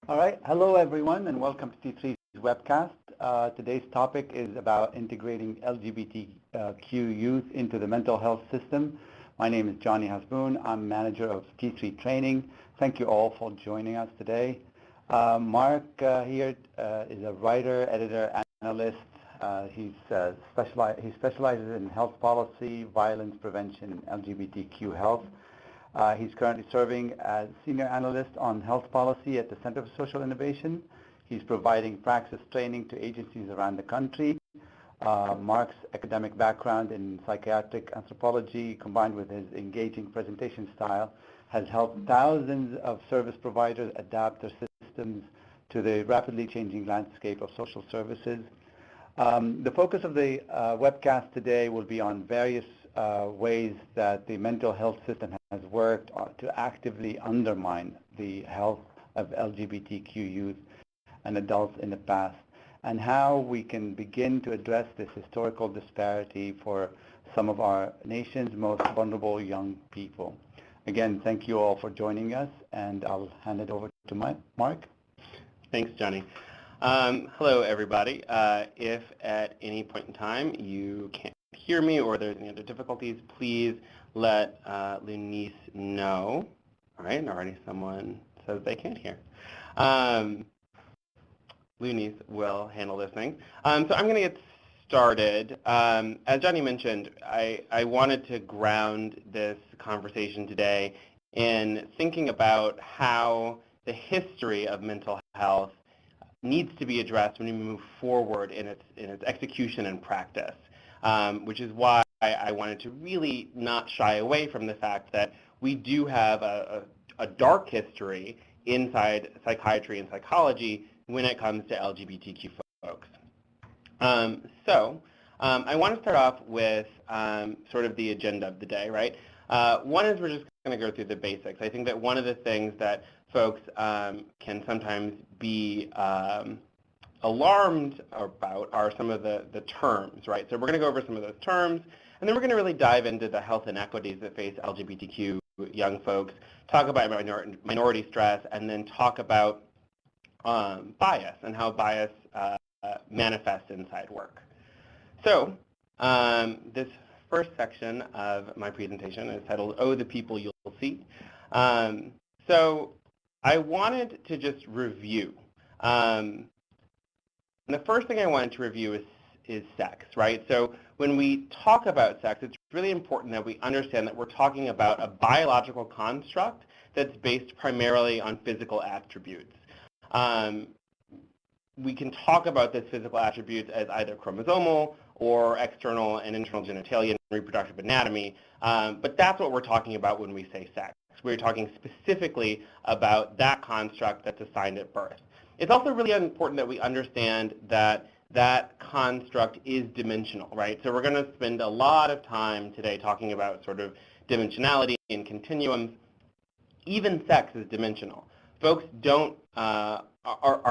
All right. Hello, everyone, and welcome to T3's webcast. Today's topic is about integrating LGBTQ youth into the mental health system. My name is Johnny Hasboon. I'm manager of T3 Training. Thank you all for joining us today. Marc here is a writer, editor, analyst. He specializes in health policy, violence prevention, and LGBTQ health. He's currently serving as senior analyst on health policy at the Center for Social Innovation. He's providing praxis training to agencies around the country. Marc's academic background in psychiatric anthropology, combined with his engaging presentation style, has helped thousands of service providers adapt their systems to the rapidly changing landscape of social services. The focus of the webcast today will be on various ways that the mental health system has worked to actively undermine the health of LGBTQ youth and adults in the past, and how we can begin to address this historical disparity for some of our nation's most vulnerable young people. Again, thank you all for joining us, and I'll hand it over to Marc. Thanks, Johnny. Hello, everybody. If at any point in time you can't hear me or there's any other difficulties, please let Lunice know. All right, and already someone says they can't hear. Lunice will handle this thing. So I'm going to get started. As Johnny mentioned, I wanted to ground this conversation today in thinking about how the history of mental health needs to be addressed when we move forward in its execution and practice, which is why I wanted to really not shy away from the fact that we do have a dark history inside psychiatry and psychology when it comes to LGBTQ folks. So I want to start off with sort of the agenda of the day, right? One is we're just going to go through the basics. I think that one of the things that folks can sometimes be alarmed about are some of the terms, right? So we're going to go over some of those terms, and then we're going to really dive into the health inequities that face LGBTQ young folks, talk about minority stress, and then talk about bias and how bias manifests inside work. So this first section of my presentation is titled, "Oh, the People You'll See." So I wanted to just review. And the first thing I wanted to review is sex, right? So when we talk about sex, it's really important that we understand that we're talking about a biological construct that's based primarily on physical attributes. We can talk about this physical attributes as either chromosomal or external and internal genitalia and reproductive anatomy, but that's what we're talking about when we say sex. We're talking specifically about that construct that's assigned at birth. It's also really important that we understand that that construct is dimensional, right? So we're going to spend a lot of time today talking about sort of dimensionality and continuums. Even sex is dimensional. Folks are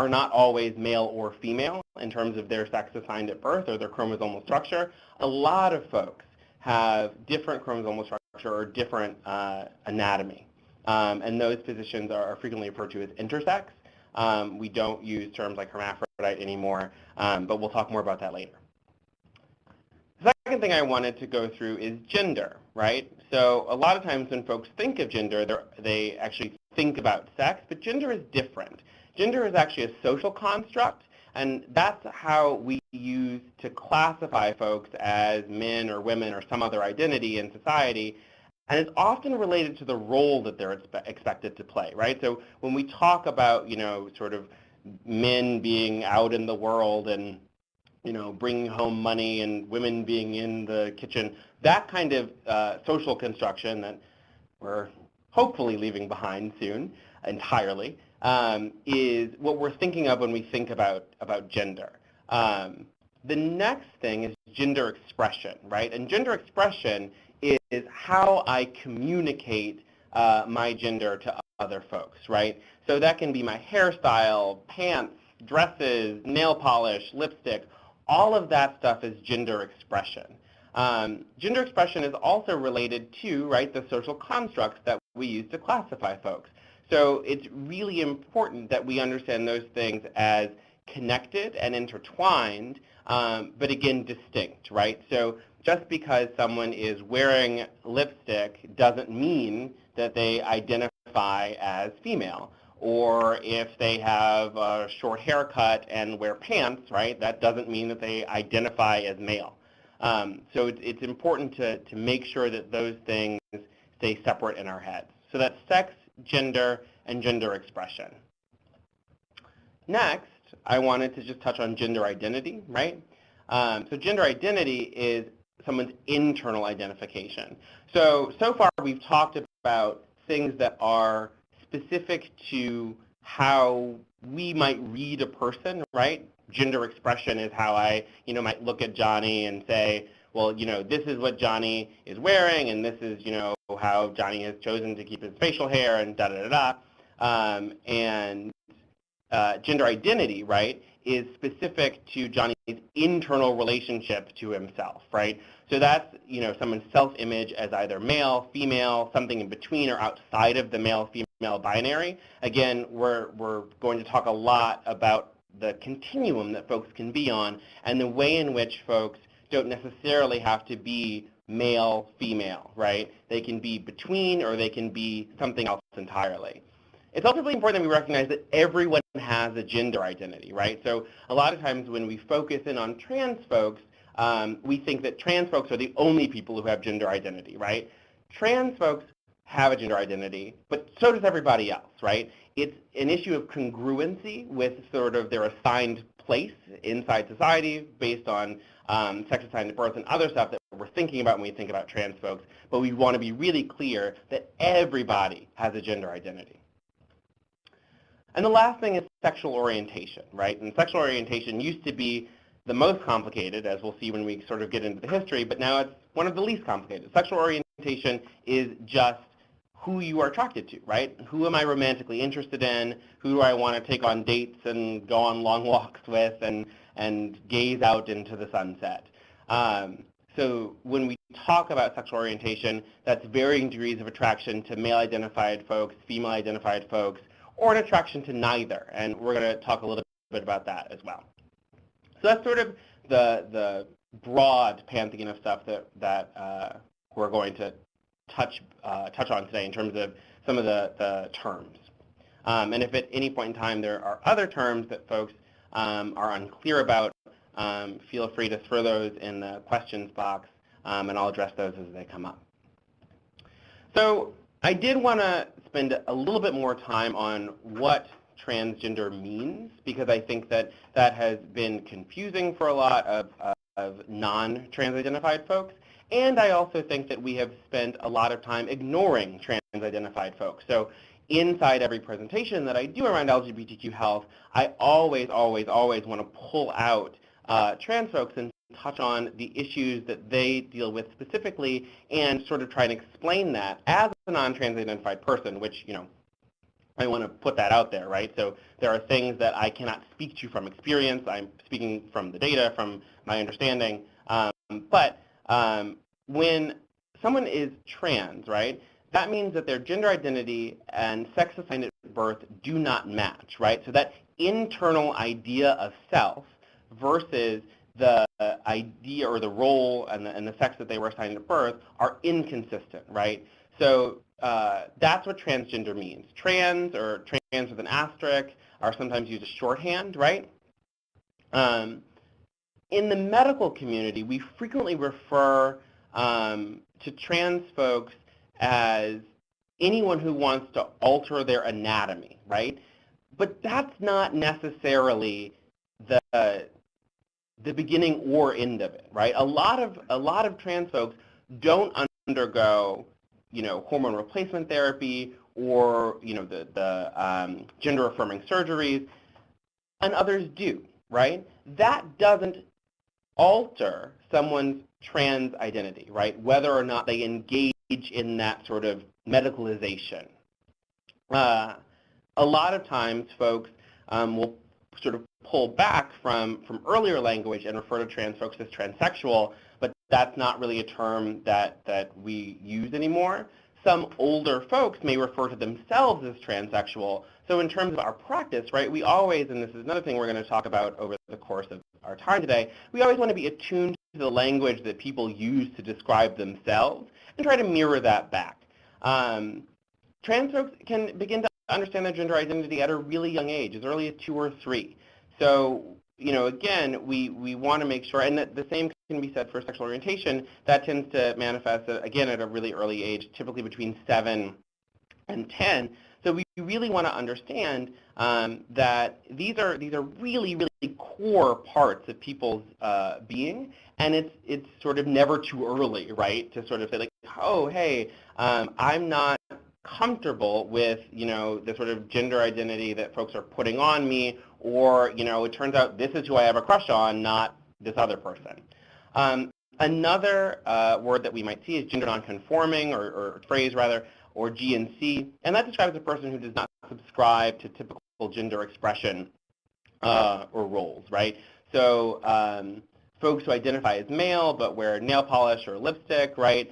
not always male or female in terms of their sex assigned at birth or their chromosomal structure. A lot of folks have different chromosomal structure or different anatomy. And those positions are frequently referred to as intersex. We don't use terms like hermaphrodite anymore, but we'll talk more about that later. The second thing I wanted to go through is gender, right? So a lot of times when folks think of gender, they actually think about sex, but gender is different. Gender is actually a social construct, and that's how we use to classify folks as men or women or some other identity in society, and it's often related to the role that they're expected to play, right? So when we talk about, sort of men being out in the world and, bringing home money and women being in the kitchen, that kind of social construction that we're hopefully leaving behind soon entirely, is what we're thinking of when we think about gender. The next thing is gender expression, right? And gender expression is how I communicate my gender to other folks, right? So that can be my hairstyle, pants, dresses, nail polish, lipstick. All of that stuff is gender expression. Gender expression is also related to, right, the social constructs that we use to classify folks. So it's really important that we understand those things as connected and intertwined, but again, distinct, right? So just because someone is wearing lipstick doesn't mean that they identify as female. Or if they have a short haircut and wear pants, right, that doesn't mean that they identify as male. So it's important to make sure that those things stay separate in our heads. So that's sex, gender, and gender expression. Next, I wanted to just touch on gender identity, right? So gender identity is someone's internal identification. So far we've talked about things that are specific to how we might read a person, right? Gender expression is how I, might look at Johnny and say, well, this is what Johnny is wearing, and this is, how Johnny has chosen to keep his facial hair, and da-da-da-da. And gender identity, right, is specific to Johnny's internal relationship to himself, right? So that's, someone's self-image as either male, female, something in between or outside of the male-female binary. Again, we're going to talk a lot about the continuum that folks can be on and the way in which folks don't necessarily have to be male, female, right? They can be between or they can be something else entirely. It's also really important that we recognize that everyone has a gender identity, right? So a lot of times when we focus in on trans folks, we think that trans folks are the only people who have gender identity, right? Trans folks have a gender identity, but so does everybody else, right? It's an issue of congruency with sort of their assigned place inside society based on sex assigned at birth and other stuff that we're thinking about when we think about trans folks, but we want to be really clear that everybody has a gender identity. And the last thing is sexual orientation, right? And sexual orientation used to be the most complicated, as we'll see when we sort of get into the history, but now it's one of the least complicated. Sexual orientation is just who you are attracted to, right? Who am I romantically interested in? Who do I want to take on dates and go on long walks with and gaze out into the sunset? So when we talk about sexual orientation, that's varying degrees of attraction to male-identified folks, female-identified folks, or an attraction to neither. And we're going to talk a little bit about that as well. So that's sort of the broad pantheon of stuff that we're going to touch on today in terms of some of the terms. And if at any point in time there are other terms that folks are unclear about, feel free to throw those in the questions box, and I'll address those as they come up. So I did want to spend a little bit more time on what transgender means, because I think that has been confusing for a lot of non-trans identified folks. And I also think that we have spent a lot of time ignoring trans-identified folks. So inside every presentation that I do around LGBTQ health, I always want to pull out trans folks and touch on the issues that they deal with specifically and sort of try and explain that as a non-trans identified person, which, I want to put that out there, right? So there are things that I cannot speak to from experience. I'm speaking from the data, from my understanding. But when someone is trans, right, that means that their gender identity and sex assigned at birth do not match, right? So that internal idea of self versus the idea or the role and the sex that they were assigned at birth are inconsistent, right? So that's what transgender means. Trans or trans with an asterisk are sometimes used as shorthand, right? In the medical community, we frequently refer to trans folks as anyone who wants to alter their anatomy, right? But that's not necessarily the beginning or end of it, right? A lot of trans folks don't undergo, hormone replacement therapy or, the gender affirming surgeries, and others do, right? That doesn't alter someone's trans identity, right? Whether or not they engage in that sort of medicalization. A lot of times folks will sort of pull back from earlier language and refer to trans folks as transsexual, but that's not really a term that we use anymore. some older folks may refer to themselves as transsexual. So in terms of our practice, right, we always, and this is another thing we're going to talk about over the course of our time today, we always want to be attuned to the language that people use to describe themselves and try to mirror that back. Trans folks can begin to understand their gender identity at a really young age, as early as 2 or 3. So, again, we want to make sure, and the same can be said for sexual orientation. That tends to manifest, again, at a really early age, typically between 7 and 10. So we really want to understand that these are really, really core parts of people's being, and it's sort of never too early, right, to sort of say, like, oh, hey, I'm not comfortable with, the sort of gender identity that folks are putting on me, or, it turns out this is who I have a crush on, not this other person. Another word that we might see is gender nonconforming, or phrase rather, or GNC, and that describes a person who does not subscribe to typical gender expression or roles, right? So folks who identify as male but wear nail polish or lipstick, right?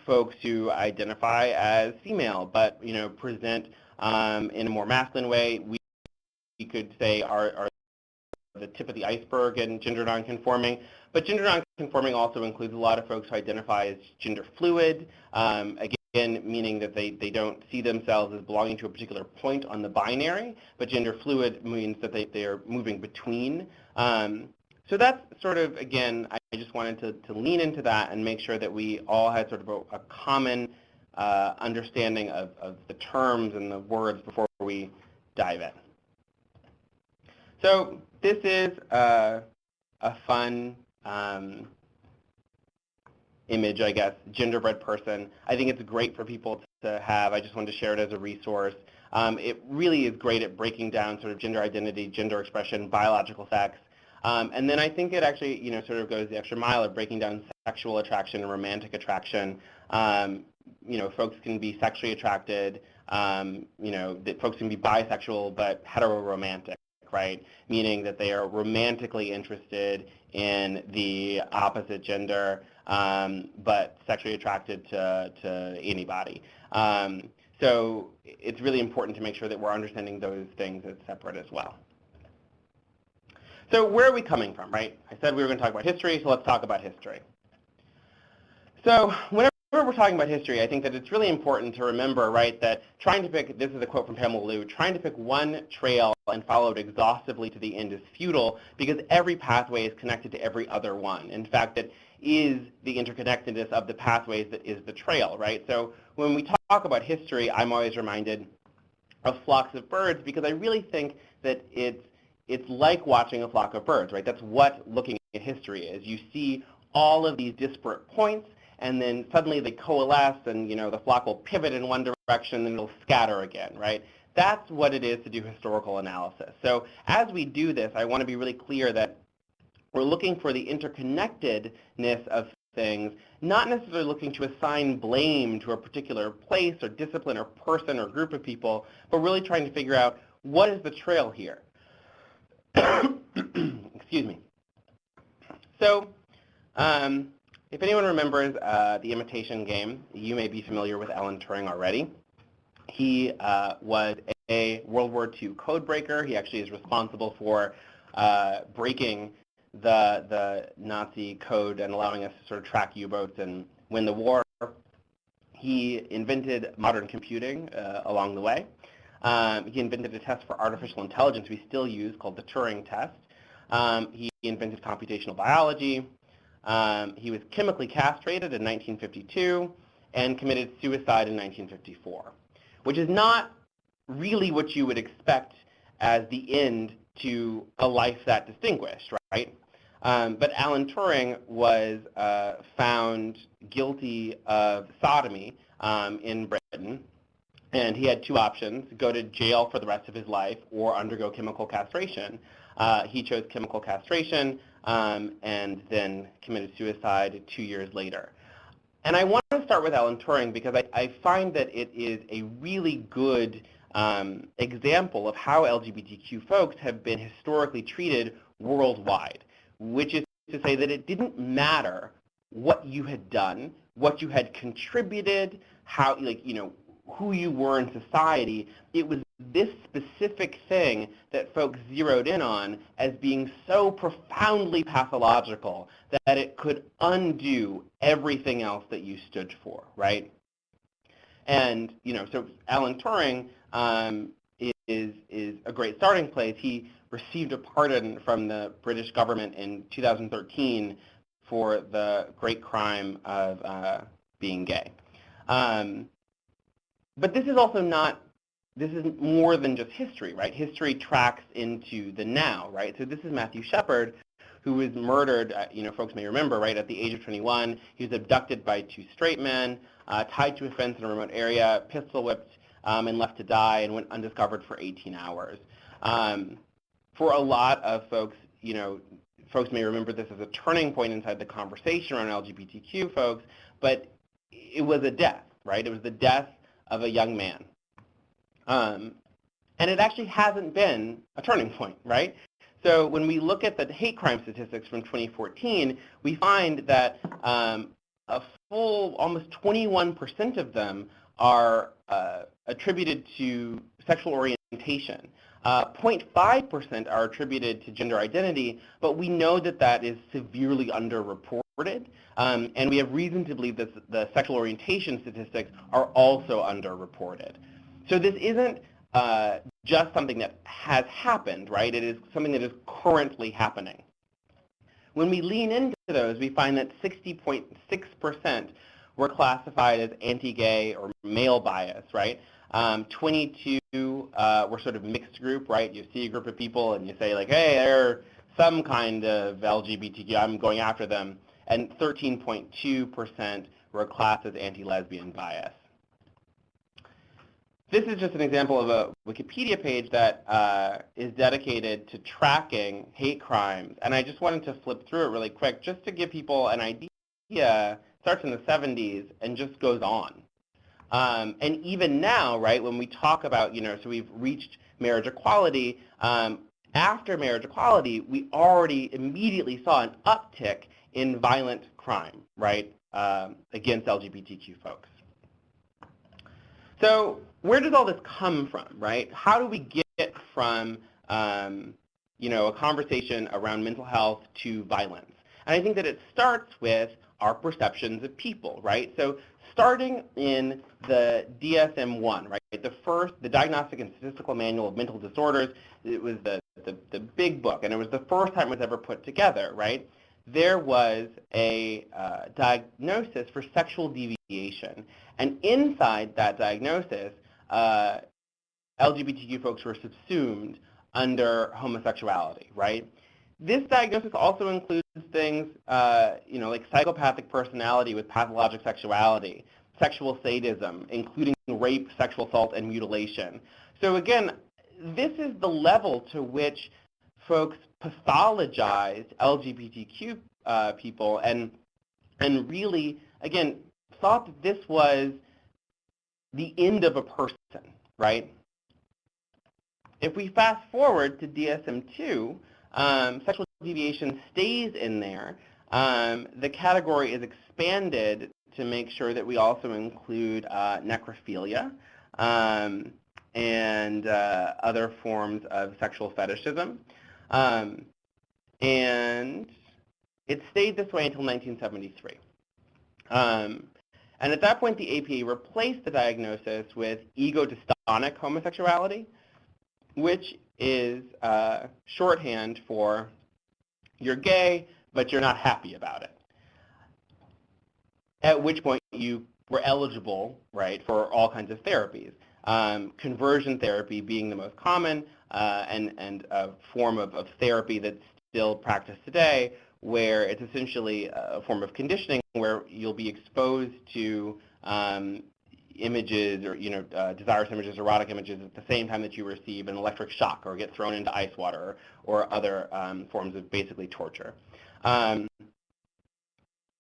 Folks who identify as female but present in a more masculine way, we could say are the tip of the iceberg in gender nonconforming. But gender nonconforming also includes a lot of folks who identify as gender fluid, again, meaning that they don't see themselves as belonging to a particular point on the binary, but gender fluid means that they are moving between. So that's sort of, again, I just wanted to lean into that and make sure that we all had sort of a common understanding of the terms and the words before we dive in. So this is a fun image, I guess, genderbread person. I think it's great for people to have. I just wanted to share it as a resource. It really is great at breaking down sort of gender identity, gender expression, biological sex. And then I think it actually, sort of goes the extra mile of breaking down sexual attraction and romantic attraction. Folks can be sexually attracted. That folks can be bisexual but heteroromantic, right? Meaning that they are romantically interested in the opposite gender, but sexually attracted to anybody. So it's really important to make sure that we're understanding those things as separate as well. So where are we coming from, right? I said we were going to talk about history, so let's talk about history. So whenever we're talking about history, I think that it's really important to remember, right, that trying to pick, this is a quote from Pamela Liu, trying to pick one trail and follow it exhaustively to the end is futile because every pathway is connected to every other one. In fact, it is the interconnectedness of the pathways that is the trail, right? So when we talk about history, I'm always reminded of flocks of birds because I really think that it's like watching a flock of birds, right? That's what looking at history is. You see all of these disparate points, and then suddenly they coalesce, and the flock will pivot in one direction, and it'll scatter again, right? That's what it is to do historical analysis. So as we do this, I want to be really clear that we're looking for the interconnectedness of things, not necessarily looking to assign blame to a particular place or discipline or person or group of people, but really trying to figure out what is the trail here. Excuse me. So if anyone remembers The Imitation Game, you may be familiar with Alan Turing already. He was a World War II code breaker. He actually is responsible for breaking the Nazi code and allowing us to sort of track U-boats and win the war. He invented modern computing along the way. He invented a test for artificial intelligence we still use called the Turing test. He invented computational biology. He was chemically castrated in 1952 and committed suicide in 1954, which is not really what you would expect as the end to a life that distinguished, right? But Alan Turing was found guilty of sodomy in Britain. And he had two options, go to jail for the rest of his life or undergo chemical castration. He chose chemical castration and then committed suicide 2 years later. And I want to start with Alan Turing because I find that it is a really good example of how LGBTQ folks have been historically treated worldwide, which is to say that it didn't matter what you had done, what you had contributed, how, like, who you were in society. It was this specific thing that folks zeroed in on as being so profoundly pathological that it could undo everything else that you stood for, right? And, so Alan Turing is a great starting place. He received a pardon from the British government in 2013 for the great crime of being gay. But this is also this is more than just history, right? History tracks into the now, right? So this is Matthew Shepard, who was murdered, folks may remember, right, at the age of 21. He was abducted by two straight men, tied to a fence in a remote area, pistol whipped, and left to die, and went undiscovered for 18 hours. For a lot of folks, folks may remember this as a turning point inside the conversation around LGBTQ folks, but it was a death, right? It was the death of a young man. And it actually hasn't been a turning point, right? So when we look at the hate crime statistics from 2014, we find that a full almost 21% of them are attributed to sexual orientation. 0.5% are attributed to gender identity, but we know that that is severely underreported, and we have reason to believe that the sexual orientation statistics are also underreported. So this isn't just something that has happened, right? It is something that is currently happening. When we lean into those, we find that 60.6% were classified as anti-gay or male bias, right? 22 were sort of mixed group, right? You see a group of people and you say, like, hey, they're some kind of LGBTQ, I'm going after them. And 13.2% were classed as anti-lesbian bias. This is just an example of a Wikipedia page that is dedicated to tracking hate crimes. And I just wanted to flip through it really quick just to give people an idea. It starts in the 70s and just goes on. And even now, right, when we talk about, so we've reached marriage equality, after marriage equality, we already immediately saw an uptick in violent crime, right, against LGBTQ folks. So where does all this come from, right? How do we get from, a conversation around mental health to violence? And I think that it starts with our perceptions of people, right? So starting in the DSM-1, right, the Diagnostic and Statistical Manual of Mental Disorders, it was the big book, and it was the first time it was ever put together, right? There was a diagnosis for sexual deviation. And inside that diagnosis, LGBTQ folks were subsumed under homosexuality, right? This diagnosis also includes things, like psychopathic personality with pathologic sexuality, sexual sadism, including rape, sexual assault, and mutilation. So again, this is the level to which folks pathologized LGBTQ people and really, again, thought that this was the end of a person, right? If we fast forward to DSM-2, sexual deviation stays in there. The category is expanded to make sure that we also include necrophilia and other forms of sexual fetishism. And it stayed this way until 1973. And at that point, the APA replaced the diagnosis with ego-dystonic homosexuality, which is shorthand for you're gay, but you're not happy about it. At which point you were eligible, right, for all kinds of therapies. Conversion therapy being the most common and a form of therapy that's still practiced today, where it's essentially a form of conditioning where you'll be exposed to images or desirous images, erotic images at the same time that you receive an electric shock or get thrown into ice water or other forms of basically torture. I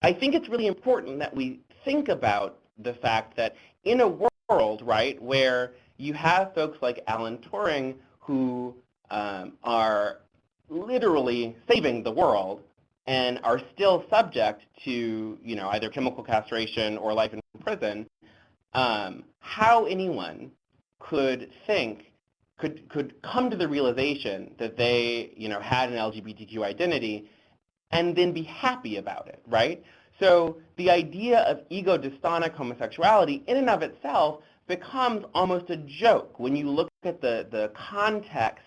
think it's really important that we think about the fact that in a world, right, where you have folks like Alan Turing who are literally saving the world and are still subject to, either chemical castration or life in prison, how anyone could come to the realization that they, had an LGBTQ identity and then be happy about it, right? So the idea of ego-dystonic homosexuality in and of itself becomes almost a joke when you look at the context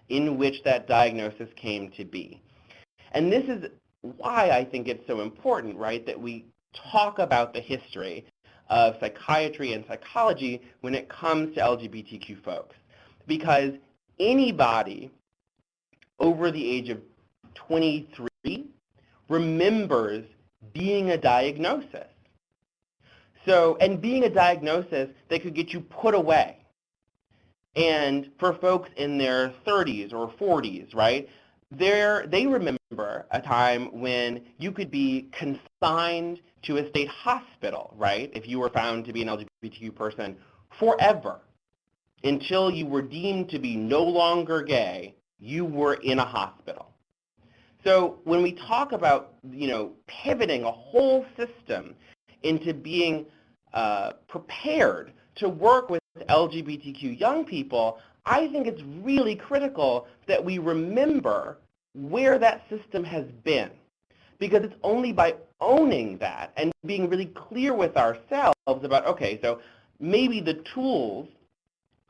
in which that diagnosis came to be. And this is why I think it's so important, right, that we talk about the history of psychiatry and psychology when it comes to LGBTQ folks. Because anybody over the age of 23 remembers being a diagnosis. So, and being a diagnosis that could get you put away. And for folks in their 30s or 40s, right, they remember a time when you could be consigned to a state hospital, right, if you were found to be an LGBTQ person forever. Until you were deemed to be no longer gay, you were in a hospital. So when we talk about, pivoting a whole system into being prepared to work with LGBTQ young people, I think it's really critical that we remember where that system has been. Because it's only by owning that and being really clear with ourselves about, okay, so maybe the tools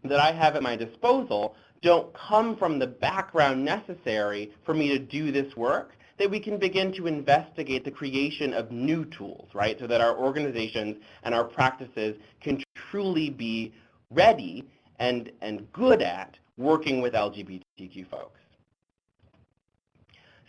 that I have at my disposal don't come from the background necessary for me to do this work, that we can begin to investigate the creation of new tools, right, so that our organizations and our practices can truly be ready and good at working with LGBTQ folks.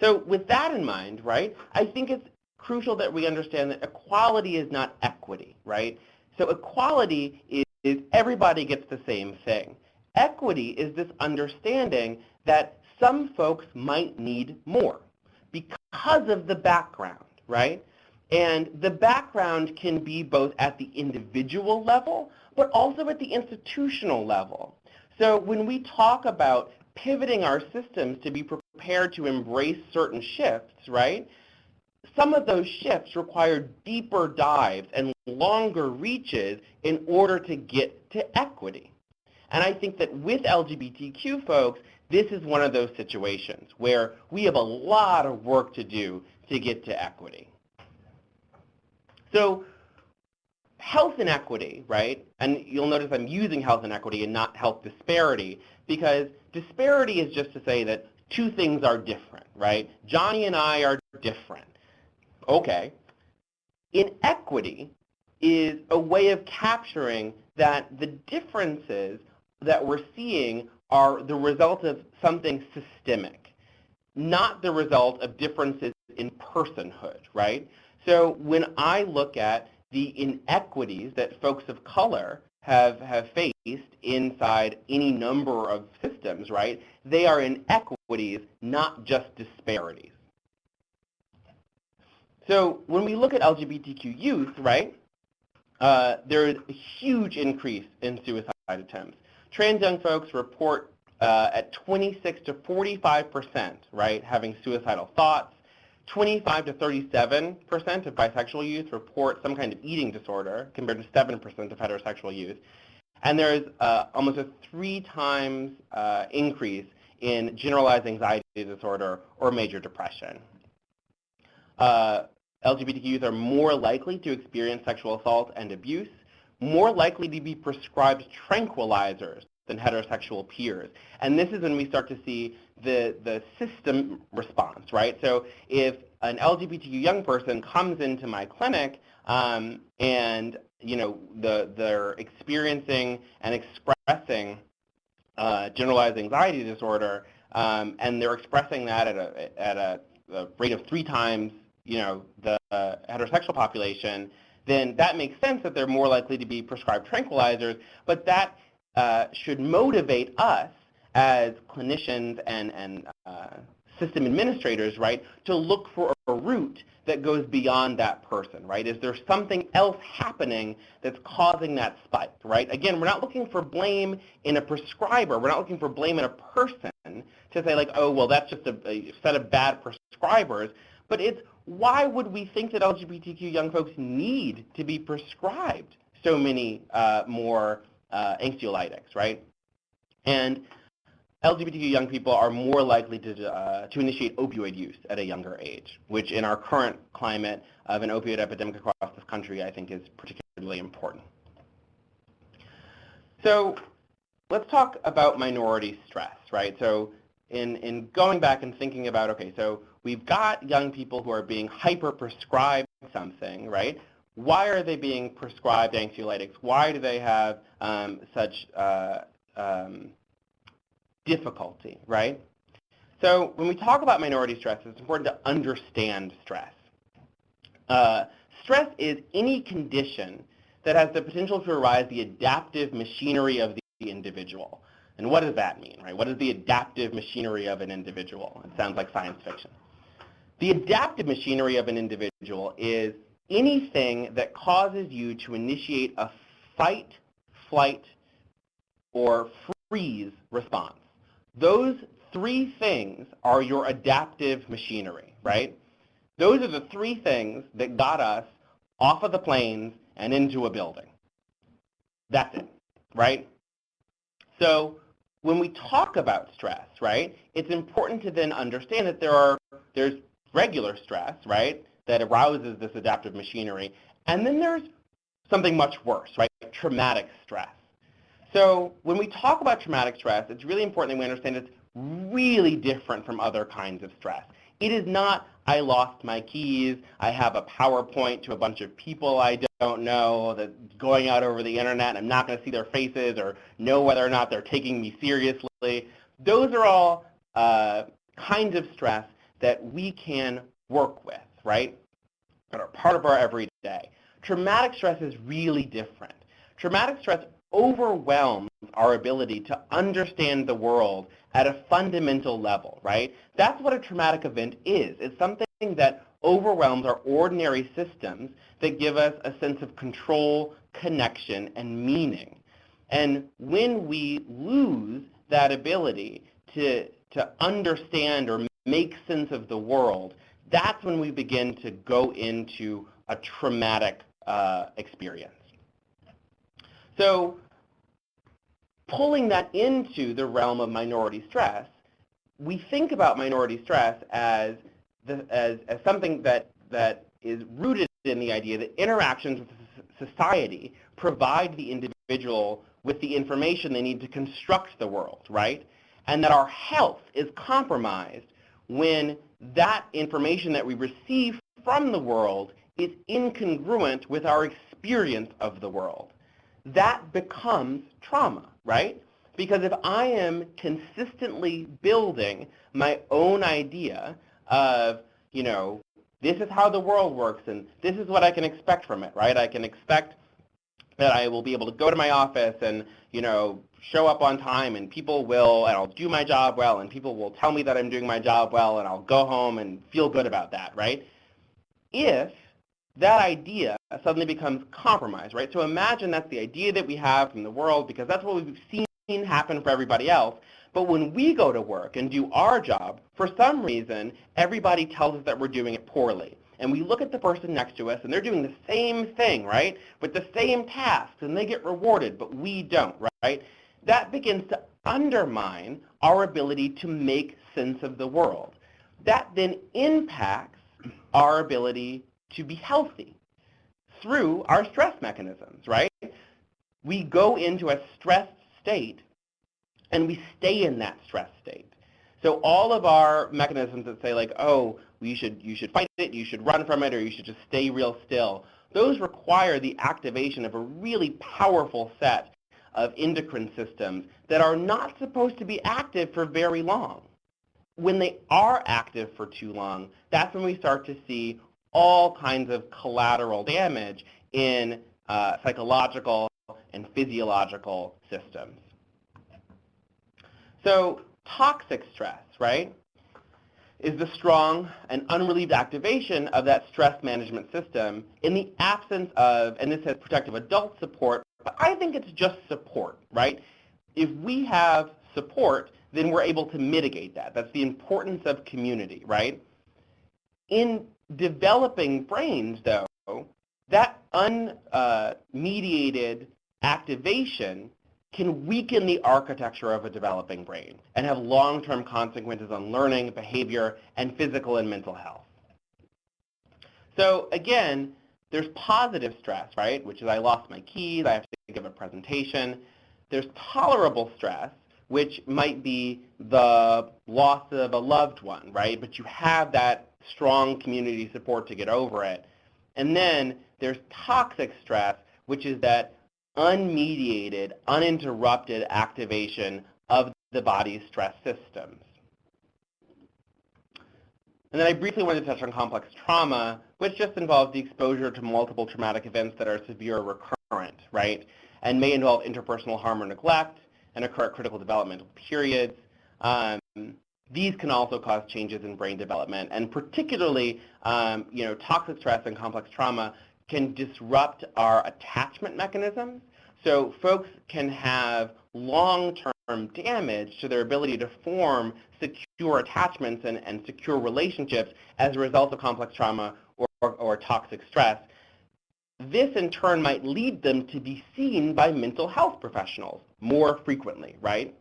So with that in mind, right, I think it's crucial that we understand that equality is not equity, right? So equality is everybody gets the same thing. Equity is this understanding that some folks might need more because of the background, right? And the background can be both at the individual level, but also at the institutional level. So when we talk about pivoting our systems to be prepared to embrace certain shifts, right? Some of those shifts require deeper dives and longer reaches in order to get to equity. And I think that with LGBTQ folks, this is one of those situations where we have a lot of work to do to get to equity. So health inequity, right? And you'll notice I'm using health inequity and not health disparity, because disparity is just to say that two things are different, right? Johnny and I are different. Okay. Inequity is a way of capturing that the differences that we're seeing are the result of something systemic, not the result of differences in personhood, right? So when I look at the inequities that folks of color have faced inside any number of systems, right, they are inequities, not just disparities. So when we look at LGBTQ youth, right, there is a huge increase in suicide attempts. Trans young folks report at 26 to 45%, right, having suicidal thoughts. 25 to 37% of bisexual youth report some kind of eating disorder, compared to 7% of heterosexual youth. And there is almost a 3 times increase in generalized anxiety disorder or major depression. LGBTQ youth are more likely to experience sexual assault and abuse, more likely to be prescribed tranquilizers than heterosexual peers. And this is when we start to see the system response, right? So if an LGBTQ young person comes into my clinic and they're experiencing and expressing generalized anxiety disorder, and they're expressing that at a rate of 3 times the heterosexual population, then that makes sense that they're more likely to be prescribed tranquilizers, but that should motivate us as clinicians and system administrators, right, to look for a route that goes beyond that person, right? Is there something else happening that's causing that spike, right? Again, we're not looking for blame in a prescriber. We're not looking for blame in a person to say like, oh, well, that's just a set of bad prescribers, but it's why would we think that LGBTQ young folks need to be prescribed so many more anxiolytics, right? And LGBTQ young people are more likely to initiate opioid use at a younger age, which in our current climate of an opioid epidemic across this country, I think is particularly important. So let's talk about minority stress, right? So in going back and thinking about, okay, so we've got young people who are being hyper-prescribed something, right? Why are they being prescribed anxiolytics? Why do they have such difficulty, right? So when we talk about minority stress, it's important to understand stress. Stress is any condition that has the potential to arise the adaptive machinery of the individual. And what does that mean, right? What is the adaptive machinery of an individual? It sounds like science fiction. The adaptive machinery of an individual is anything that causes you to initiate a fight, flight, or freeze response. Those three things are your adaptive machinery, right? Those are the three things that got us off of the planes and into a building. That's it, right? So when we talk about stress, right, it's important to then understand that there's regular stress, right, that arouses this adaptive machinery, and then there's something much worse, right, traumatic stress. So when we talk about traumatic stress, it's really important that we understand it's really different from other kinds of stress. It is not, I lost my keys, I have a PowerPoint to a bunch of people I don't know that's going out over the internet, and I'm not going to see their faces or know whether or not they're taking me seriously. Those are all kinds of stress that we can work with, right, that are part of our everyday. Traumatic stress is really different. Traumatic stress overwhelms our ability to understand the world at a fundamental level, right? That's what a traumatic event is. It's something that overwhelms our ordinary systems that give us a sense of control, connection, and meaning. And when we lose that ability to understand or make sense of the world, that's when we begin to go into a traumatic experience. So pulling that into the realm of minority stress, we think about minority stress as something that is rooted in the idea that interactions with society provide the individual with the information they need to construct the world, right? And that our health is compromised when that information that we receive from the world is incongruent with our experience of the world. That becomes trauma, right? Because if I am consistently building my own idea of, you know, this is how the world works and this is what I can expect from it, right? I can expect that I will be able to go to my office and, you know, show up on time and people will, and I'll do my job well and people will tell me that I'm doing my job well and I'll go home and feel good about that, right? If that idea suddenly becomes compromised, right? So imagine that's the idea that we have from the world because that's what we've seen happen for everybody else. But when we go to work and do our job, for some reason, everybody tells us that we're doing it poorly. And we look at the person next to us and they're doing the same thing, right? With the same tasks and they get rewarded, but we don't, right? That begins to undermine our ability to make sense of the world. That then impacts our ability to be healthy through our stress mechanisms, right? We go into a stressed state and we stay in that stress state. So all of our mechanisms that say like, oh, you should fight it, you should run from it, or you should just stay real still, those require the activation of a really powerful set of endocrine systems that are not supposed to be active for very long. When they are active for too long, that's when we start to see all kinds of collateral damage in psychological and physiological systems. So toxic stress, right, is the strong and unrelieved activation of that stress management system in the absence of, and this has protective adult support, but I think it's just support, right? If we have support, then we're able to mitigate that. That's the importance of community, right? In developing brains, though, that unmediated activation can weaken the architecture of a developing brain and have long-term consequences on learning, behavior, and physical and mental health. So again, there's positive stress, right, which is I lost my keys, I have to give a presentation. There's tolerable stress, which might be the loss of a loved one, right, but you have that strong community support to get over it. And then there's toxic stress, which is that unmediated, uninterrupted activation of the body's stress systems. And then I briefly wanted to touch on complex trauma, which just involves the exposure to multiple traumatic events that are severe or recurrent, right, and may involve interpersonal harm or neglect and occur at critical developmental periods. These can also cause changes in brain development, and particularly, toxic stress and complex trauma can disrupt our attachment mechanisms. So folks can have long-term damage to their ability to form secure attachments and secure relationships as a result of complex trauma or toxic stress. This in turn might lead them to be seen by mental health professionals more frequently, right?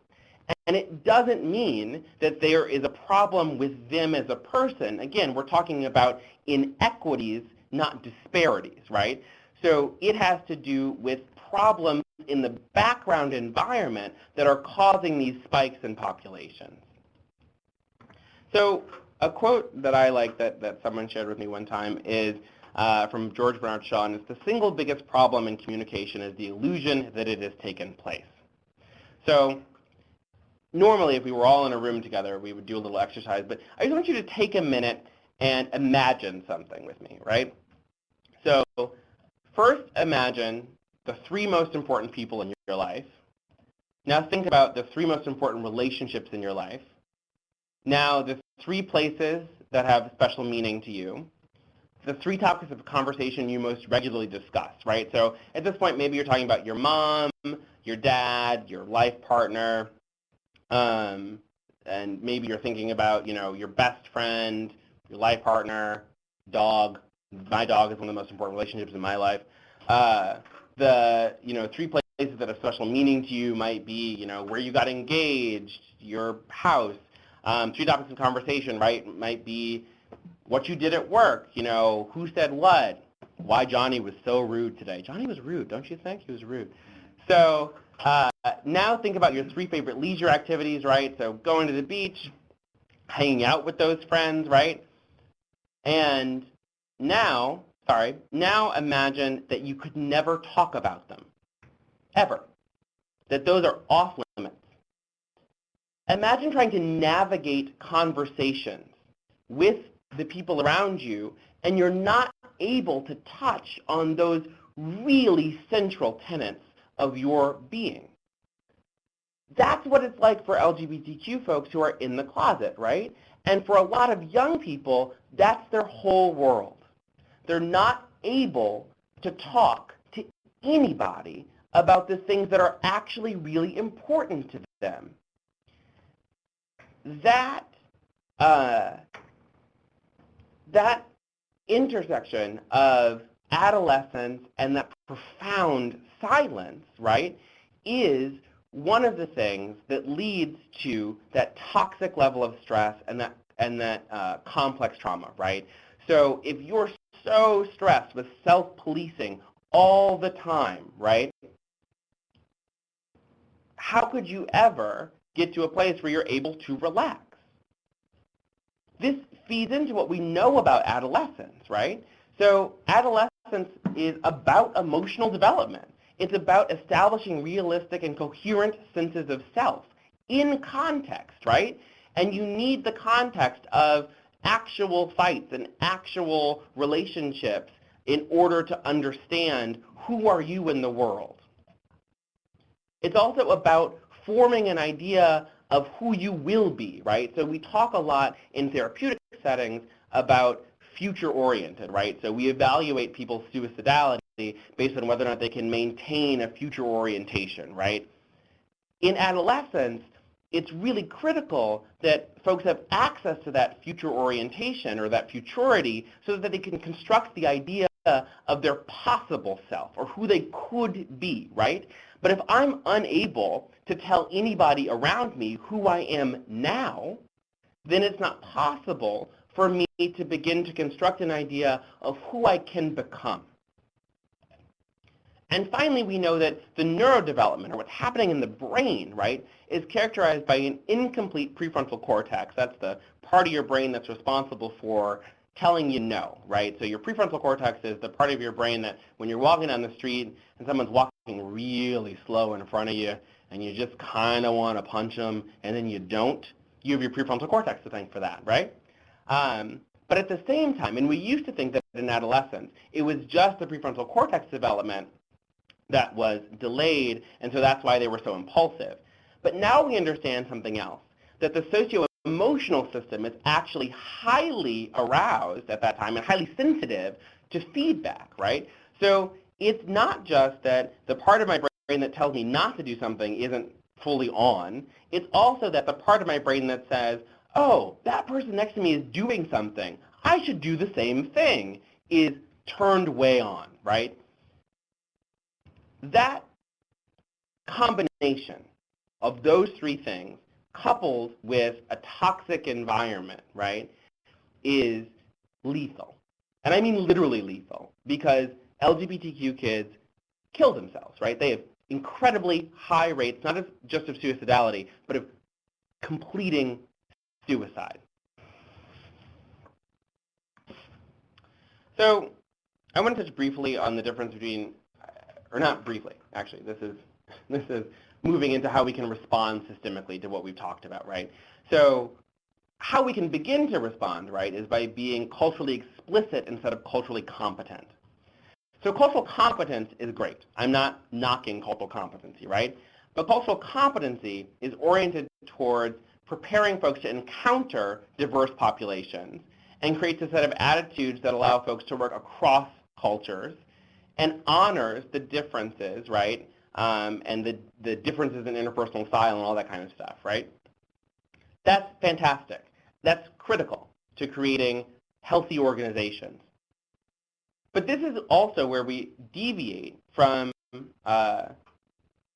And it doesn't mean that there is a problem with them as a person. Again, we're talking about inequities, not disparities, right? So it has to do with problems in the background environment that are causing these spikes in populations. So a quote that I like that someone shared with me one time is from George Bernard Shaw, and it's the single biggest problem in communication is the illusion that it has taken place. So normally, if we were all in a room together, we would do a little exercise, but I just want you to take a minute and imagine something with me, right? So first imagine the three most important people in your life. Now think about the three most important relationships in your life. Now the three places that have special meaning to you. The three topics of conversation you most regularly discuss, right? So at this point, maybe you're talking about your mom, your dad, your life partner, and maybe you're thinking about, your best friend, your life partner, dog. My dog is one of the most important relationships in my life. The three places that have special meaning to you might be, where you got engaged, your house. Three topics of conversation, right, might be what you did at work, who said what, why Johnny was so rude today. Johnny was rude, don't you think? He was rude. So now think about your three favorite leisure activities, right? So going to the beach, hanging out with those friends, right? And now imagine that you could never talk about them, ever, that those are off limits. Imagine trying to navigate conversations with the people around you, and you're not able to touch on those really central tenets of your being. That's what it's like for LGBTQ folks who are in the closet, right? And for a lot of young people, that's their whole world. They're not able to talk to anybody about the things that are actually really important to them. That intersection of adolescence and that profound silence, right, is one of the things that leads to that toxic level of stress and that complex trauma, right? So if you're so stressed with self-policing all the time, right, how could you ever get to a place where you're able to relax? This feeds into what we know about adolescence, right? So adolescence is about emotional development. It's about establishing realistic and coherent senses of self in context, right? And you need the context of actual fights and actual relationships in order to understand who are you in the world. It's also about forming an idea of who you will be, right? So we talk a lot in therapeutic settings about future-oriented, right? So we evaluate people's suicidality based on whether or not they can maintain a future orientation, right? In adolescence, it's really critical that folks have access to that future orientation or that futurity so that they can construct the idea of their possible self or who they could be, right? But if I'm unable to tell anybody around me who I am now, then it's not possible for me to begin to construct an idea of who I can become. And finally, we know that the neurodevelopment, or what's happening in the brain, right, is characterized by an incomplete prefrontal cortex. That's the part of your brain that's responsible for telling you no, right? So your prefrontal cortex is the part of your brain that when you're walking down the street and someone's walking really slow in front of you and you just kind of want to punch them and then you don't, you have your prefrontal cortex to thank for that, right? But at the same time, and we used to think that in adolescence, it was just the prefrontal cortex development that was delayed, and so that's why they were so impulsive. But now we understand something else, that the socio-emotional system is actually highly aroused at that time and highly sensitive to feedback, right? So it's not just that the part of my brain that tells me not to do something isn't fully on, it's also that the part of my brain that says, oh, that person next to me is doing something, I should do the same thing, is turned way on, right? That combination of those three things, coupled with a toxic environment, right, is lethal. And I mean literally lethal, because LGBTQ kids kill themselves, right? They have incredibly high rates, not just of suicidality, but of completing suicide. So I want to touch briefly on the difference between, or not briefly, actually, this is moving into how we can respond systemically to what we've talked about, right? So how we can begin to respond, right, is by being culturally explicit instead of culturally competent. So cultural competence is great. I'm not knocking cultural competency, right? But cultural competency is oriented towards preparing folks to encounter diverse populations and creates a set of attitudes that allow folks to work across cultures and honors the differences, right? And the differences in interpersonal style and all that kind of stuff, right? That's fantastic. That's critical to creating healthy organizations. But this is also where we deviate from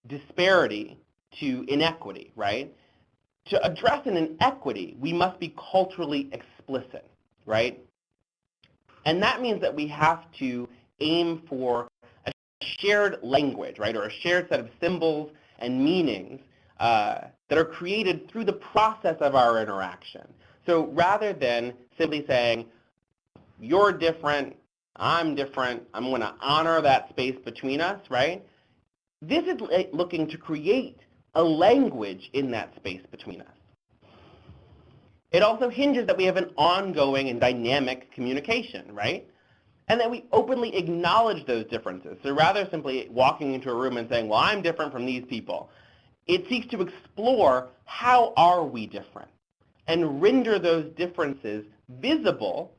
disparity to inequity, right? To address an inequity, we must be culturally explicit, right? And that means that we have to aim for a shared language, right, or a shared set of symbols and meanings that are created through the process of our interaction. So rather than simply saying, you're different, I'm different, I'm going to honor that space between us, right? This is looking to create a language in that space between us. It also hinges that we have an ongoing and dynamic communication, right? And that we openly acknowledge those differences. So rather simply walking into a room and saying, well, I'm different from these people, it seeks to explore how are we different and render those differences visible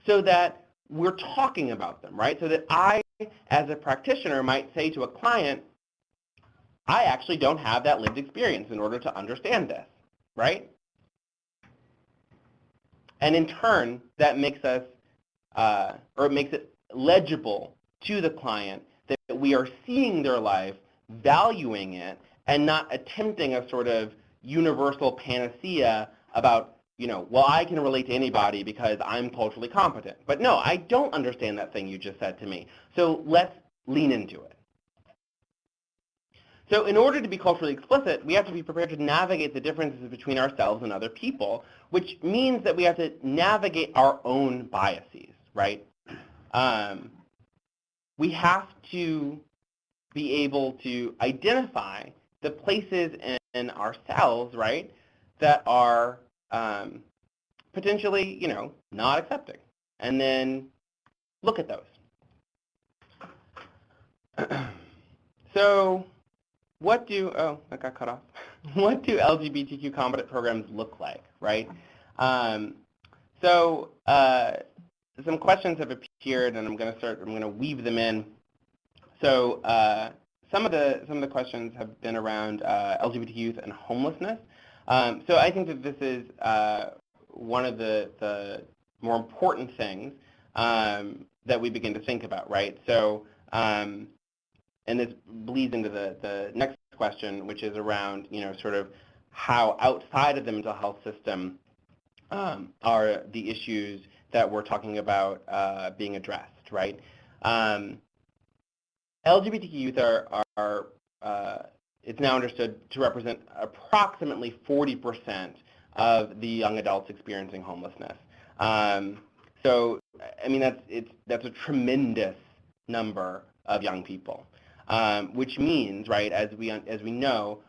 so that we're talking about them, right? So that I, as a practitioner, might say to a client, I actually don't have that lived experience in order to understand this, right? And in turn, that makes us, or it makes it legible to the client that we are seeing their life, valuing it, and not attempting a sort of universal panacea about, you know, well, I can relate to anybody because I'm culturally competent. But no, I don't understand that thing you just said to me. So let's lean into it. So in order to be culturally explicit, we have to be prepared to navigate the differences between ourselves and other people, which means that we have to navigate our own biases, right? We have to be able to identify the places in ourselves, right, that are potentially, you know, not accepting, and then look at those. So what do, oh, that got cut off. What do LGBTQ competent programs look like, right? So some questions have appeared, and I'm going to weave them in. So some of the questions have been around LGBT youth and homelessness. So I think that this is one of the more important things that we begin to think about, right? So, and this bleeds into the next question, which is around, sort of how outside of the mental health system are the issues that we're talking about being addressed, right? LGBTQ youth are it's now understood to represent approximately 40% of the young adults experiencing homelessness. So, I mean, that's a tremendous number of young people, which means, right, as we know,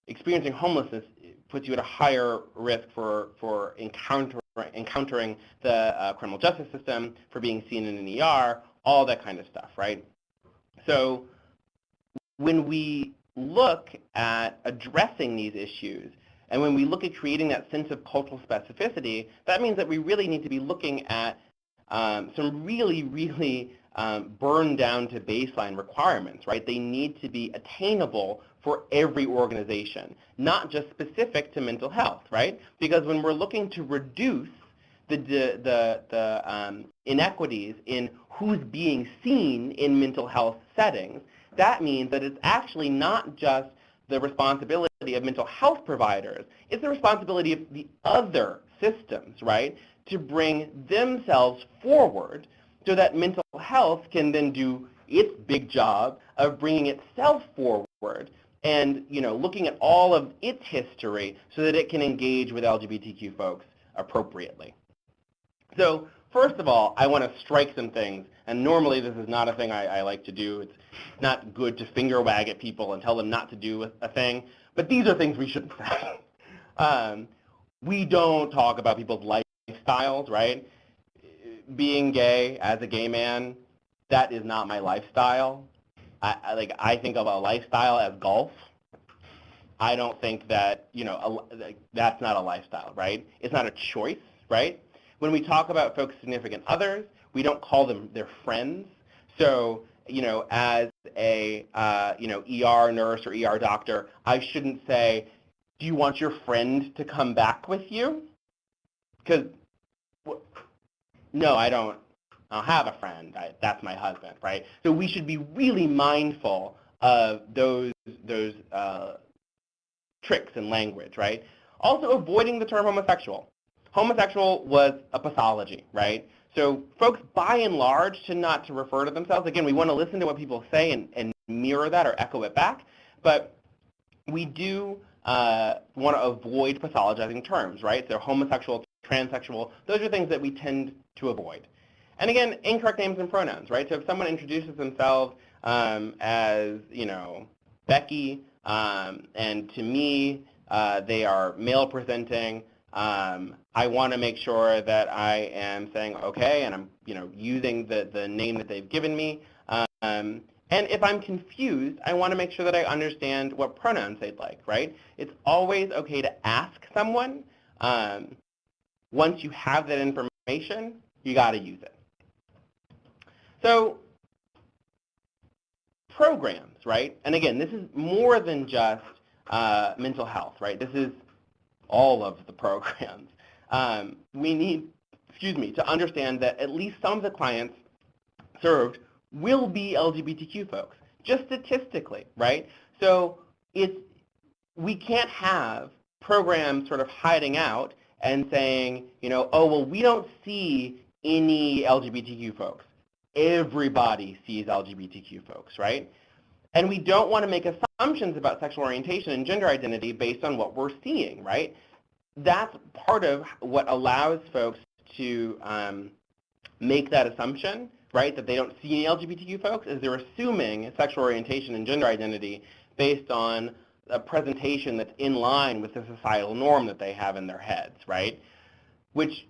experiencing homelessness puts you at a higher risk for encountering the criminal justice system, for being seen in an ER, all that kind of stuff, right? So when we look at addressing these issues, and when we look at creating that sense of cultural specificity, that means that we really need to be looking at some really, really burned down to baseline requirements, right? They need to be attainable for every organization, not just specific to mental health, right? Because when we're looking to reduce the inequities in who's being seen in mental health settings, that means that it's actually not just the responsibility of mental health providers, it's the responsibility of the other systems, right, to bring themselves forward so that mental health can then do its big job of bringing itself forward and, looking at all of its history so that it can engage with LGBTQ folks appropriately. So first of all, I want to strike some things, and normally this is not a thing I like to do. It's not good to finger wag at people and tell them not to do a thing, but these are things we shouldn't say. We don't talk about people's lifestyles, right? Being gay as a gay man, that is not my lifestyle. I think of a lifestyle as golf. I don't think that, that's not a lifestyle, right? It's not a choice, right? When we talk about folks' significant others, we don't call them their friends. So, as a, ER nurse or ER doctor, I shouldn't say, do you want your friend to come back with you? Because, no, I don't. I'll have a friend. That's my husband, right? So we should be really mindful of those tricks in language, right? Also avoiding the term homosexual. Homosexual was a pathology, right? So folks, by and large, tend not to refer to themselves. Again, we want to listen to what people say and mirror that or echo it back, but we do want to avoid pathologizing terms, right? So homosexual, transsexual, those are things that we tend to avoid. And again, incorrect names and pronouns, right? So if someone introduces themselves as, Becky, and to me, they are male presenting, I want to make sure that I am saying okay, and I'm using the name that they've given me. And if I'm confused, I want to make sure that I understand what pronouns they'd like, right? It's always okay to ask someone. Once you have that information, you got to use it. So programs, right? And again, this is more than just mental health, right? This is all of the programs. We need, to understand that at least some of the clients served will be LGBTQ folks, just statistically, right? So we can't have programs sort of hiding out and saying, oh, well, we don't see any LGBTQ folks. Everybody sees LGBTQ folks, right? And we don't want to make assumptions about sexual orientation and gender identity based on what we're seeing, right? That's part of what allows folks to make that assumption, right, that they don't see any LGBTQ folks, is they're assuming sexual orientation and gender identity based on a presentation that's in line with the societal norm that they have in their heads, right? Which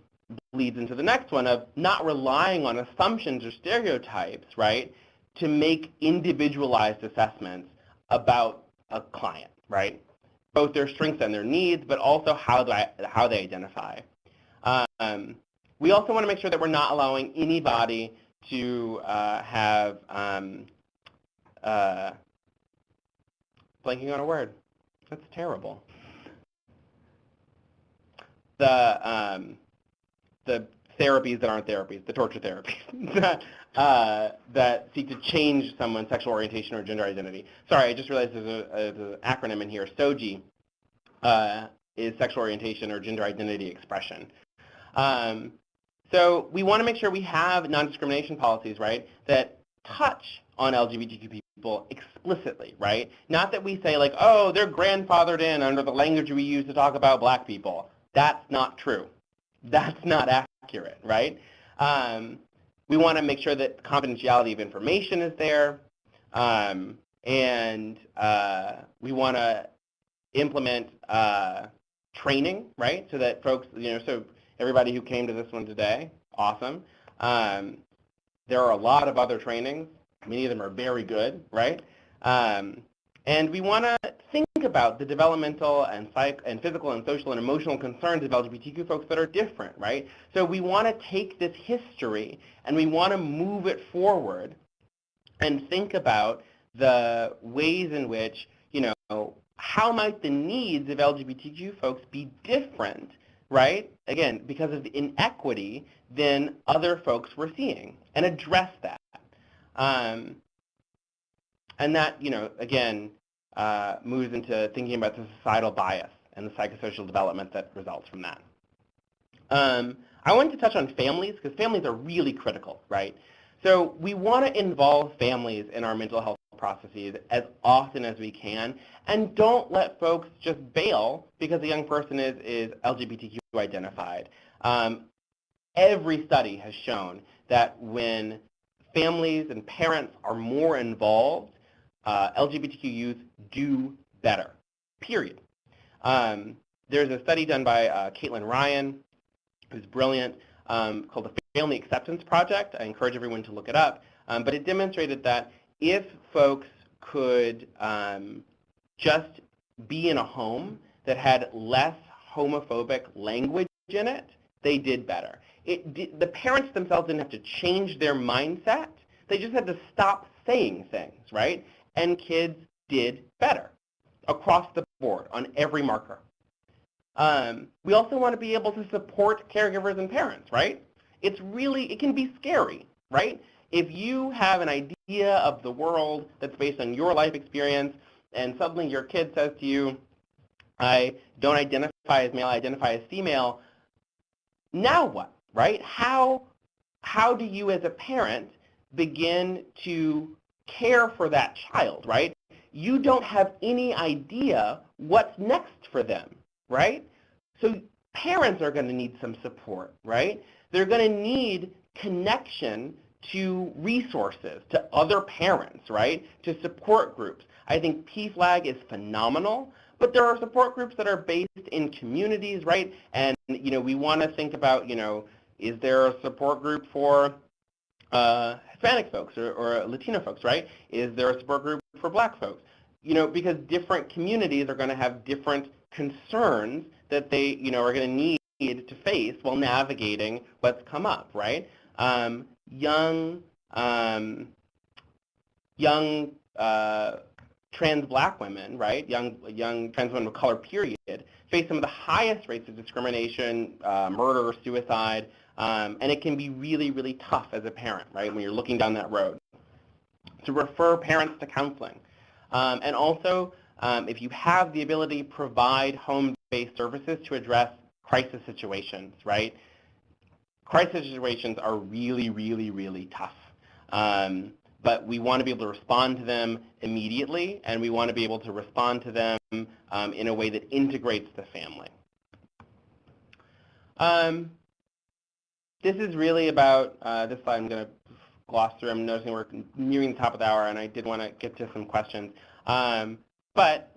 leads into the next one of not relying on assumptions or stereotypes, right, to make individualized assessments about a client, right? Both their strengths and their needs, but also how they identify. We also want to make sure that we're not allowing anybody to have, blanking on a word. That's terrible. The therapies that aren't therapies, the torture therapies that seek to change someone's sexual orientation or gender identity. Sorry, I just realized there's an acronym in here. SOGI is sexual orientation or gender identity expression. So we want to make sure we have non-discrimination policies, right, that touch on LGBTQ people explicitly, right? Not that we say like, oh, they're grandfathered in under the language we use to talk about black people. That's not true. That's not accurate, right? We want to make sure that confidentiality of information is there, and we want to implement training, right? So that folks, so everybody who came to this one today, awesome. There are a lot of other trainings. Many of them are very good, right? And we want to think about the developmental and physical and social and emotional concerns of LGBTQ folks that are different, right? So we want to take this history and we want to move it forward and think about the ways in which, how might the needs of LGBTQ folks be different, right? Again, because of the inequity than other folks we're seeing, and address that. And that, again, moves into thinking about the societal bias and the psychosocial development that results from that. I wanted to touch on families, because families are really critical, right? So we want to involve families in our mental health processes as often as we can, and don't let folks just bail because a young person is LGBTQ identified. Every study has shown that when families and parents are more involved, LGBTQ youth do better, period. There's a study done by Caitlin Ryan, who's brilliant, called the Family Acceptance Project. I encourage everyone to look it up. But it demonstrated that if folks could just be in a home that had less homophobic language in it, they did better. The parents themselves didn't have to change their mindset. They just had to stop saying things, right? And kids did better across the board on every marker. We also want to be able to support caregivers and parents, right? It can be scary, right? If you have an idea of the world that's based on your life experience and suddenly your kid says to you, I don't identify as male, I identify as female, now what, right? How do you as a parent begin to care for that child, right? You don't have any idea what's next for them, right? So parents are going to need some support, right? They're going to need connection to resources, to other parents, right? To support groups. I think PFLAG is phenomenal, but there are support groups that are based in communities, right? And, we want to think about, is there a support group for Hispanic folks or Latino folks, right? Is there a support group for black folks? Because different communities are going to have different concerns that they, are going to need to face while navigating what's come up, right? Young trans black women, right? Young trans women of color, period, face some of the highest rates of discrimination, murder, suicide, and it can be really, really tough as a parent, right, when you're looking down that road. To refer parents to counseling. And also, if you have the ability, provide home-based services to address crisis situations, right? Crisis situations are really, really, really tough. But we want to be able to respond to them immediately, and we want to be able to respond to them in a way that integrates the family. This is really about, this slide I'm going to gloss through. I'm noticing we're nearing the top of the hour, and I did want to get to some questions. But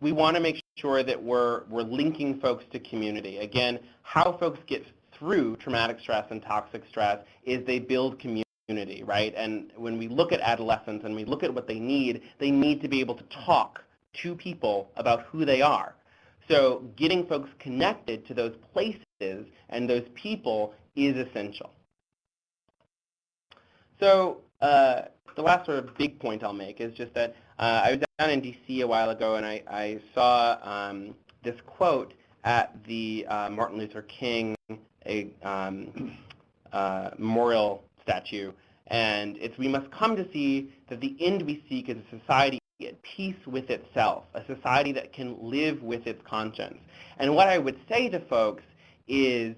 we want to make sure that we're linking folks to community. Again, how folks get through traumatic stress and toxic stress is they build community, right? And when we look at adolescents and we look at what they need to be able to talk to people about who they are. So getting folks connected to those places and those people is essential. So the last sort of big point I'll make is just that I was down in DC a while ago, and I saw this quote at the Martin Luther King memorial statue, and it's we must come to see that the end we seek is a society at peace with itself, a society that can live with its conscience. And what I would say to folks is,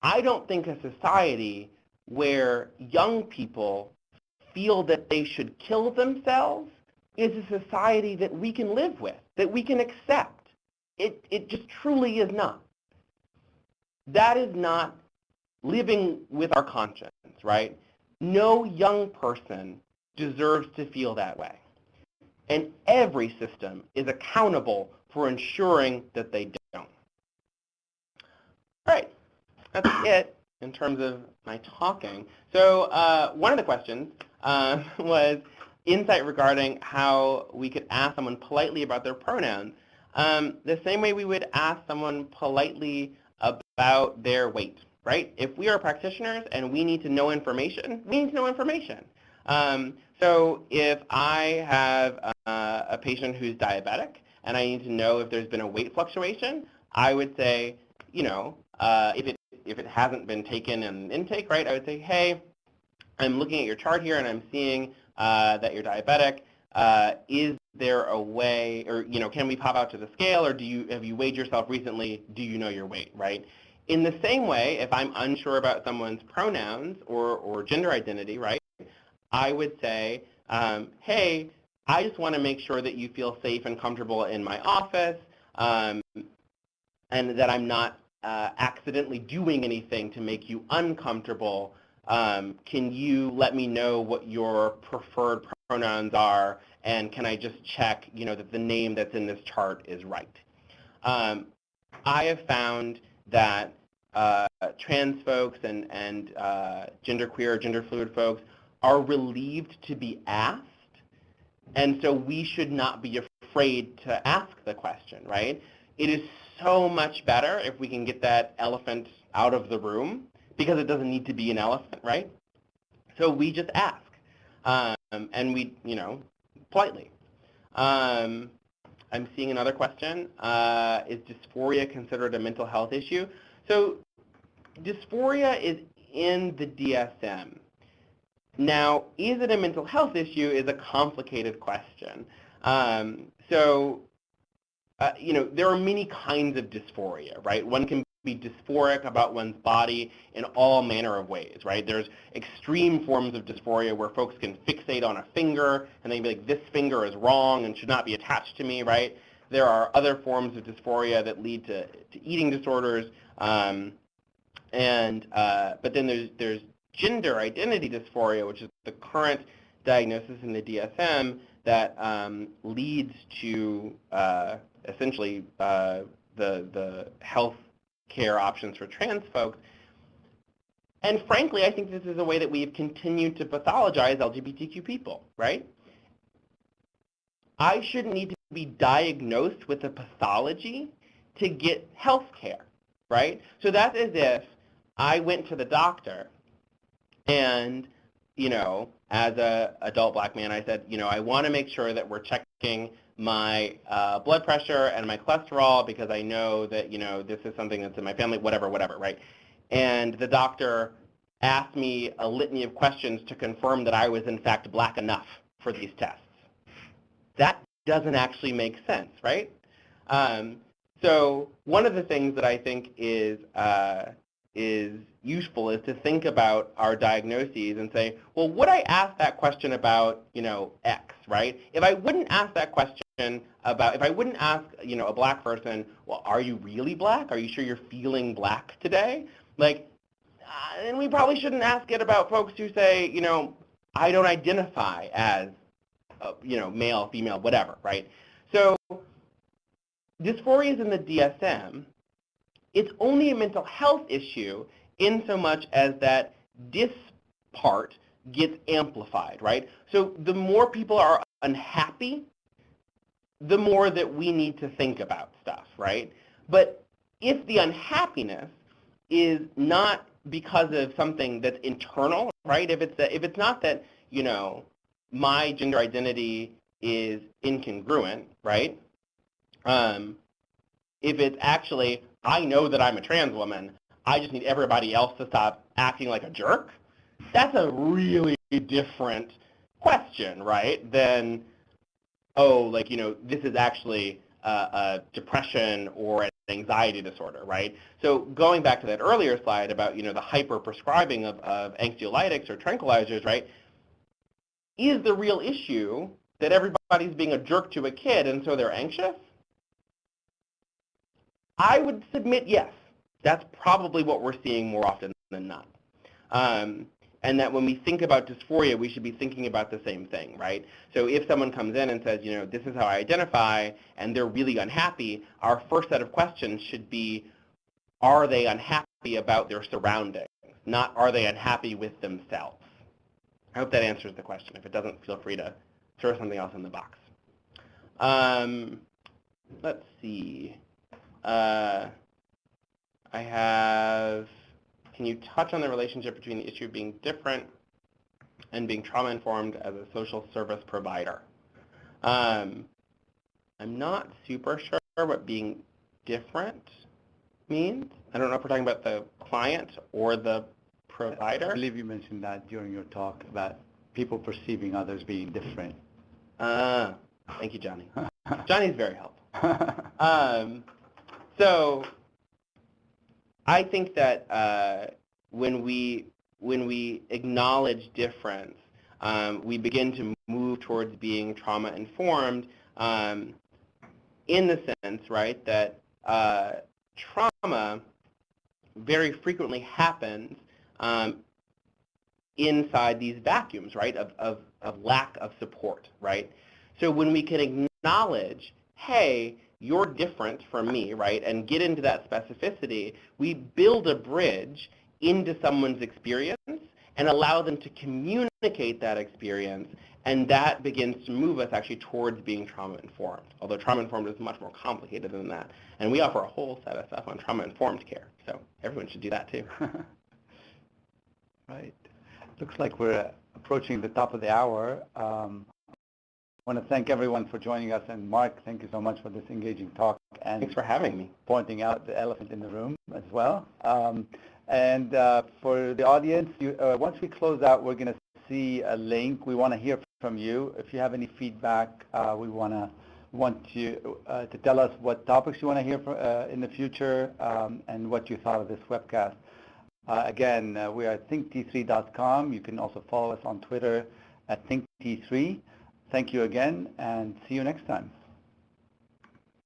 I don't think a society where young people feel that they should kill themselves is a society that we can live with, that we can accept. It just truly is not. That is not living with our conscience, right? No young person deserves to feel that way. And every system is accountable for ensuring that they don't. All right, that's it in terms of my talking. So one of the questions was insight regarding how we could ask someone politely about their pronouns. The same way we would ask someone politely about their weight, right? If we are practitioners and we need to know information, we need to know information. So if I have a patient who's diabetic and I need to know if there's been a weight fluctuation, I would say, if it hasn't been taken in intake, right, I would say, hey, I'm looking at your chart here and I'm seeing that you're diabetic. Is there a way, or can we pop out to the scale, or have you weighed yourself recently? Do you know your weight, right? In the same way, if I'm unsure about someone's pronouns or gender identity, right, I would say, hey, I just want to make sure that you feel safe and comfortable in my office, and that I'm not accidentally doing anything to make you uncomfortable. Can you let me know what your preferred pronouns are, and can I just check, that the name that's in this chart is right? I have found that trans folks and genderqueer, gender fluid folks are relieved to be asked, and so we should not be afraid to ask the question, right? It is so much better if we can get that elephant out of the room, because it doesn't need to be an elephant, right? So we just ask, and we, politely. I'm seeing another question. Is dysphoria considered a mental health issue? So dysphoria is in the DSM. Now, is it a mental health issue is a complicated question. There are many kinds of dysphoria, right? One can be dysphoric about one's body in all manner of ways, right? There's extreme forms of dysphoria where folks can fixate on a finger and they be like, this finger is wrong and should not be attached to me, right? There are other forms of dysphoria that lead to eating disorders, but then there's gender identity dysphoria, which is the current diagnosis in the DSM that leads to essentially the health care options for trans folks. And frankly, I think this is a way that we've continued to pathologize LGBTQ people, right? I shouldn't need to be diagnosed with a pathology to get health care, right? So that's as if I went to the doctor and, as an adult black man, I said, I want to make sure that we're checking my blood pressure and my cholesterol because I know that, this is something that's in my family, whatever, right? And the doctor asked me a litany of questions to confirm that I was, in fact, black enough for these tests. That doesn't actually make sense, right? So one of the things that I think is useful is to think about our diagnoses and say, well, would I ask that question about, X, right? If I wouldn't ask that question if I wouldn't ask, a black person, well, are you really black? Are you sure you're feeling black today? And we probably shouldn't ask it about folks who say, I don't identify as, male, female, whatever, right? So dysphoria is in the DSM. It's only a mental health issue in so much as that dys part gets amplified, right? So the more people are unhappy, the more that we need to think about stuff, right? But if the unhappiness is not because of something that's internal, right? If it's not that, my gender identity is incongruent, right? If it's actually, I know that I'm a trans woman, I just need everybody else to stop acting like a jerk, that's a really different question, right, than, oh, like, this is actually a depression or an anxiety disorder, right? So going back to that earlier slide about, the hyper-prescribing of anxiolytics or tranquilizers, right, is the real issue that everybody's being a jerk to a kid and so they're anxious? I would submit yes. That's probably what we're seeing more often than not. And that when we think about dysphoria, we should be thinking about the same thing, right? So if someone comes in and says, this is how I identify, and they're really unhappy, our first set of questions should be, are they unhappy about their surroundings, not are they unhappy with themselves? I hope that answers the question. If it doesn't, feel free to throw something else in the box. Let's see. I have, can you touch on the relationship between the issue of being different and being trauma-informed as a social service provider? I'm not super sure what being different means. I don't know if we're talking about the client or the provider. I believe you mentioned that during your talk about people perceiving others being different. Thank you, Johnny. Johnny's very helpful. So I think that when we acknowledge difference, we begin to move towards being trauma-informed in the sense, right, that trauma very frequently happens inside these vacuums, right, of lack of support, right? So when we can acknowledge, hey, you're different from me, right, and get into that specificity, we build a bridge into someone's experience and allow them to communicate that experience, and that begins to move us actually towards being trauma-informed, although trauma-informed is much more complicated than that. And we offer a whole set of stuff on trauma-informed care, so everyone should do that too. Right. Looks like we're approaching the top of the hour. I want to thank everyone for joining us, and Mark, thank you so much for this engaging talk. And thanks for having me. Pointing out the elephant in the room as well. And for the audience, once we close out, we're going to see a link. We want to hear from you. If you have any feedback, we want you to tell us what topics you want to hear in the future and what you thought of this webcast. Again, we are at thinkt3.com. You can also follow us on Twitter at thinkt3. Thank you again, and see you next time.